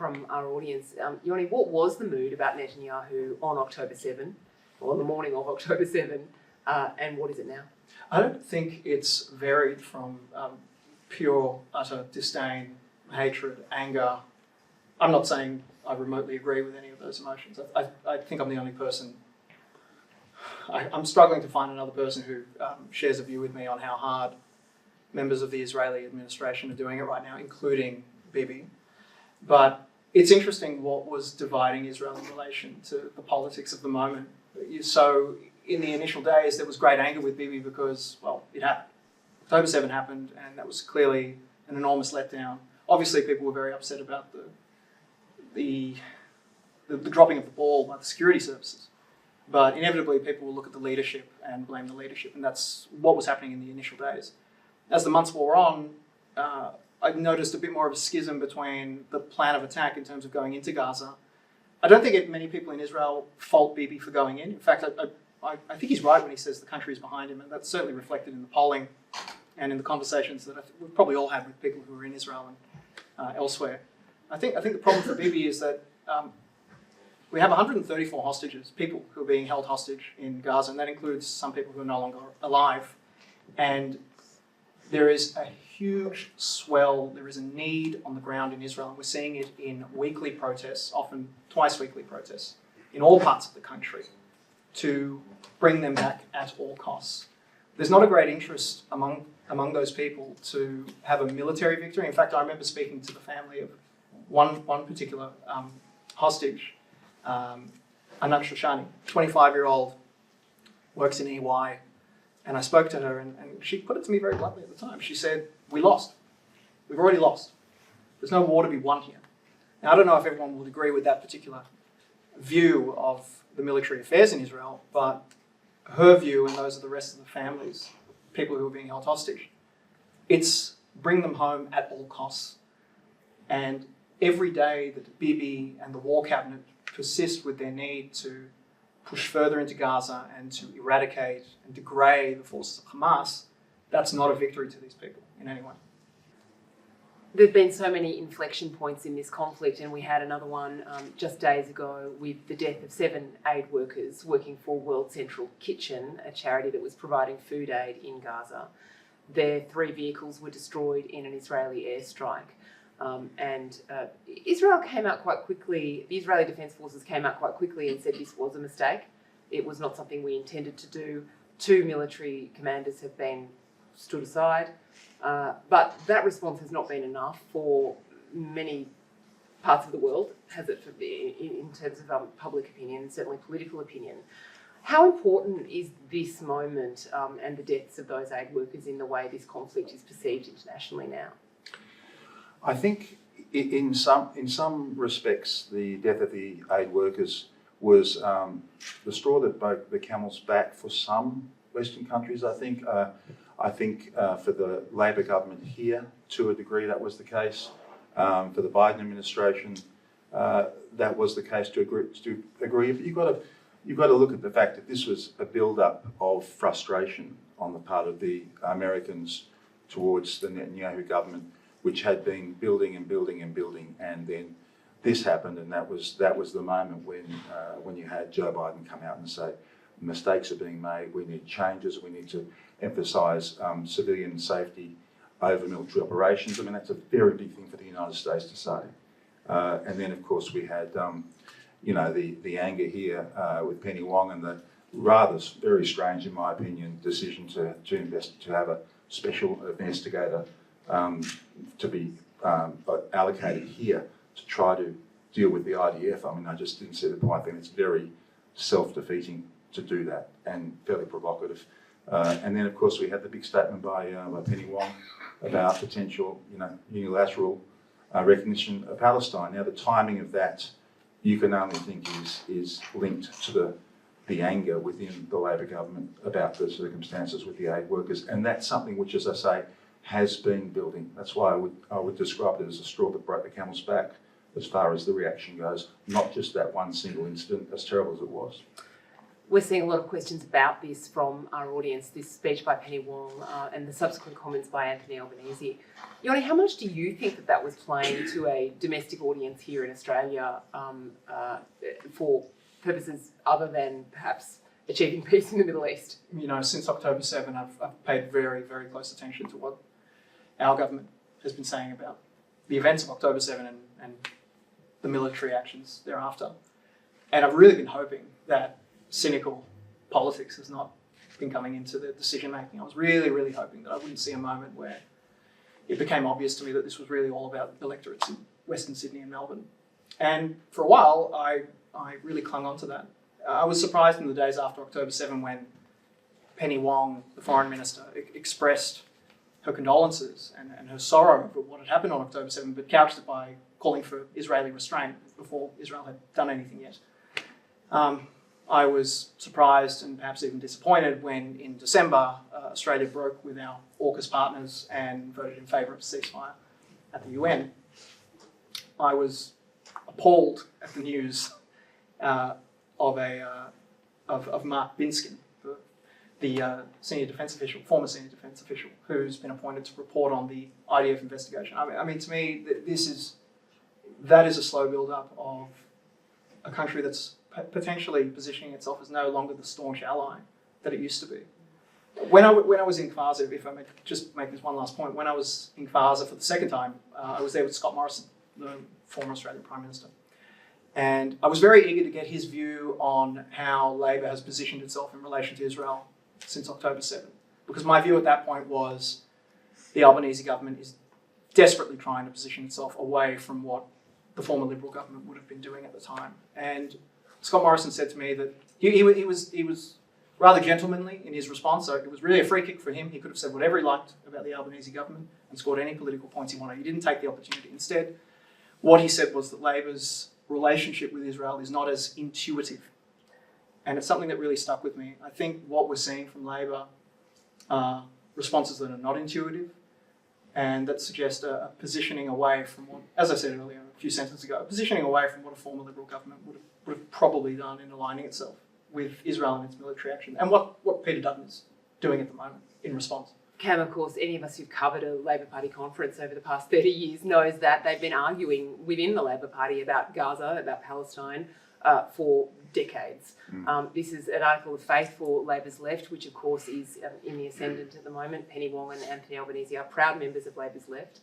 from our audience. Yoni, what was the mood about Netanyahu on October 7, or on the morning of October 7, and what is it now? I don't think it's varied from pure, utter disdain, hatred, anger. I'm not saying I remotely agree with any of those emotions. I think I'm the only person. I'm struggling to find another person who shares a view with me on how hard members of the Israeli administration are doing it right now, including Bibi. But it's interesting what was dividing Israel in relation to the politics of the moment. So in the initial days, there was great anger with Bibi because, well, it happened. October 7 happened, and that was clearly an enormous letdown. Obviously, people were very upset about the dropping of the ball by the security services. But inevitably, people will look at the leadership and blame the leadership, and that's what was happening in the initial days. As the months wore on, I noticed a bit more of a schism between the plan of attack in terms of going into Gaza. I don't think many people in Israel fault Bibi for going in. In fact, I think he's right when he says the country is behind him, and that's certainly reflected in the polling and in the conversations that we've probably all had with people who are in Israel and elsewhere. I think the problem for Bibi is that we have 134 hostages, people who are being held hostage in Gaza, and that includes some people who are no longer alive. And there is a huge swell, there is a need on the ground in Israel, and we're seeing it in weekly protests, often twice weekly protests, in all parts of the country, to bring them back at all costs. There's not a great interest among those people to have a military victory. In fact, I remember speaking to the family of one particular hostage, Anak Shoshani, 25-year-old, works in EY, and I spoke to her, and she put it to me very bluntly at the time. She said, "We lost. We've already lost. There's no war to be won here." Now, I don't know if everyone would agree with that particular view of the military affairs in Israel, but her view and those of the rest of the families, people who are being held hostage, it's bring them home at all costs. And every day that Bibi and the war cabinet persist with their need to push further into Gaza and to eradicate and degrade the forces of Hamas, that's not a victory to these people in any way. There have been so many inflection points in this conflict, and we had another one just days ago with the death of 7 aid workers working for World Central Kitchen, a charity that was providing food aid in Gaza. Their 3 vehicles were destroyed in an Israeli airstrike. Israel came out quite quickly, the Israeli Defence Forces came out quite quickly and said this was a mistake. It was not something we intended to do. 2 military commanders have been stood aside. But that response has not been enough for many parts of the world, has it, in terms of public opinion and certainly political opinion. How important is this moment and the deaths of those aid workers in the way this conflict is perceived internationally now? I think in some respects, the death of the aid workers was the straw that broke the camel's back for some Western countries. I think for the Labor government here, to a degree, that was the case. For the Biden administration, that was the case to agree. But you've got to look at the fact that this was a build-up of frustration on the part of the Americans towards the Netanyahu government, which had been building and building and building, and then this happened, and that was the moment when you had Joe Biden come out and say mistakes are being made. We need changes. We need to emphasise civilian safety over military operations. I mean, that's a very big thing for the United States to say. And then, of course, we had the anger here with Penny Wong and the rather very strange, in my opinion, decision to have a special investigator to be allocated here to try to deal with the IDF. I mean, I just didn't see the point. I think it's very self-defeating to do that and fairly provocative. And then, of course, we had the big statement by Penny Wong about potential, unilateral recognition of Palestine. Now, the timing of that, you can only think is linked to the anger within the Labor government about the circumstances with the aid workers, and that's something which, as I say, has been building. That's why I would describe it as a straw that broke the camel's back as far as the reaction goes, not just that one single incident, as terrible as it was. We're seeing a lot of questions about this from our audience, this speech by Penny Wong and the subsequent comments by Anthony Albanese. Yoni, how much do you think that was playing to a domestic audience here in Australia for purposes other than perhaps achieving peace in the Middle East? You know, since October 7, I've paid very, very close attention to what our government has been saying about the events of October 7 and the military actions thereafter. And I've really been hoping that cynical politics has not been coming into the decision making. I was really, really hoping that I wouldn't see a moment where it became obvious to me that this was really all about electorates in Western Sydney and Melbourne. And for a while, I really clung on to that. I was surprised in the days after October 7 when Penny Wong, the Foreign Minister, expressed her condolences and her sorrow for what had happened on October 7, but couched it by calling for Israeli restraint before Israel had done anything yet. I was surprised and perhaps even disappointed when in December Australia broke with our AUKUS partners and voted in favour of a ceasefire at the UN. I was appalled at the news of Mark Binskin, the senior defence official, former senior defence official, who's been appointed to report on the IDF investigation. I mean, to me, that is a slow build-up of a country that's potentially positioning itself as no longer the staunch ally that it used to be. When I was in Gaza, if I may just make this one last point, when I was in Gaza for the second time, I was there with Scott Morrison, the former Australian Prime Minister. And I was very eager to get his view on how Labor has positioned itself in relation to Israel since October 7. Because my view at that point was the Albanese government is desperately trying to position itself away from what the former Liberal government would have been doing at the time. And Scott Morrison said to me that he was rather gentlemanly in his response, so it was really a free kick for him. He could have said whatever he liked about the Albanese government and scored any political points he wanted. He didn't take the opportunity. Instead, what he said was that Labor's relationship with Israel is not as intuitive. And it's something that really stuck with me. I think what we're seeing from Labor are responses that are not intuitive and that suggest a positioning away from what, as I said earlier, a few sentences ago, a positioning away from what a former Liberal government would have probably done in aligning itself with Israel and its military action, and what Peter Dutton's doing at the moment in response. Cam, of course, any of us who've covered a Labor Party conference over the past 30 years knows that they've been arguing within the Labor Party about Gaza, about Palestine, for decades. This is an article of faith for Labor's left, which of course is in the ascendant at the moment. Penny Wong and Anthony Albanese are proud members of Labor's left.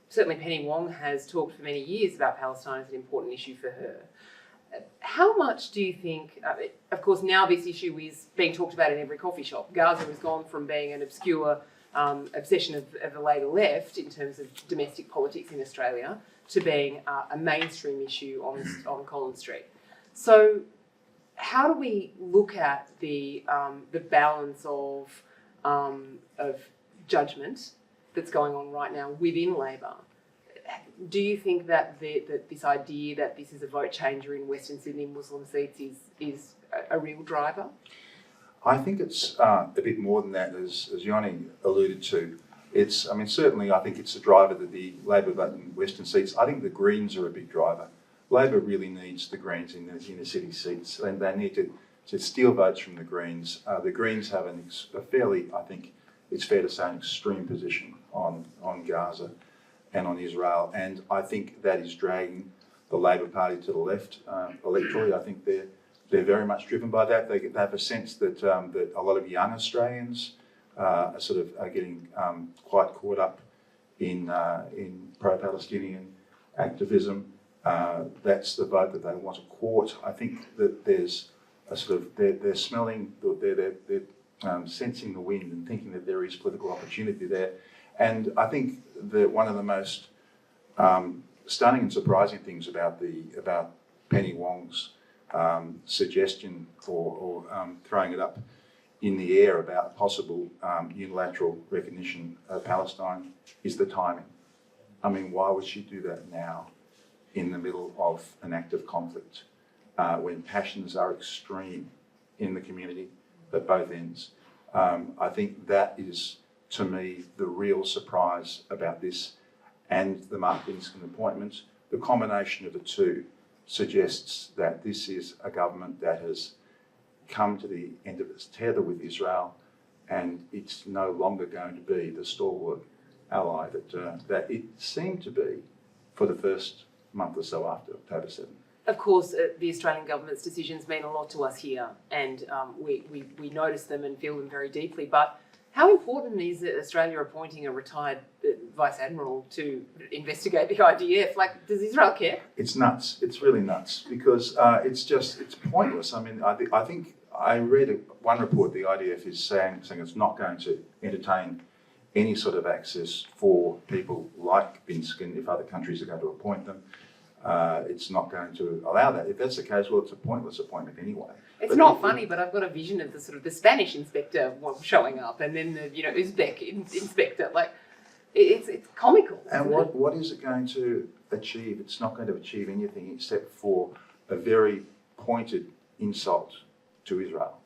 Certainly Penny Wong has talked for many years about Palestine as an important issue for her. How much do you think, of course now this issue is being talked about in every coffee shop. Gaza has gone from being an obscure obsession of the Labor left in terms of domestic politics in Australia to being a mainstream issue on Collins Street. So how do we look at the balance of judgment that's going on right now within Labor? Do you think that this idea that this is a vote changer in Western Sydney Muslim seats is a real driver? I think it's a bit more than that, as Yoni alluded to. Certainly I think it's a driver that the Labor vote in Western seats. I think the Greens are a big driver. Labor really needs the Greens in the inner city seats, and they need to steal votes from the Greens. The Greens have a fairly, I think it's fair to say, an extreme position on Gaza and on Israel, and I think that is dragging the Labor Party to the left electorally. I think they're very much driven by that. They have a sense that a lot of young Australians are getting quite caught up in pro-Palestinian activism. That's the vote that they want to court. I think that there's they're smelling, they're sensing the wind and thinking that there is political opportunity there. And I think that one of the most stunning and surprising things about Penny Wong's suggestion or throwing it up in the air about possible unilateral recognition of Palestine is the timing. I mean, why would she do that now in the middle of an active conflict when passions are extreme in the community at both ends? I think that is, to me, the real surprise about this and the Mark Binskin appointment. The combination of the two suggests that this is a government that has come to the end of its tether with Israel, and it's no longer going to be the stalwart ally that it seemed to be for the first month or so after October 7. Of course, the Australian government's decisions mean a lot to us here, and we notice them and feel them very deeply. But how important is Australia appointing a retired Vice Admiral to investigate the IDF? Like, does Israel care? It's nuts. It's really nuts because it's pointless. I mean, I think I read one report. The IDF is saying it's not going to entertain any sort of access for people like Binskin if other countries are going to appoint them. It's not going to allow that. If that's the case, well, it's a pointless appointment anyway. It's not funny, but I've got a vision of the Spanish inspector showing up, and then the Uzbek inspector. Like, it's comical. And what is it going to achieve? It's not going to achieve anything except for a very pointed insult to Israel.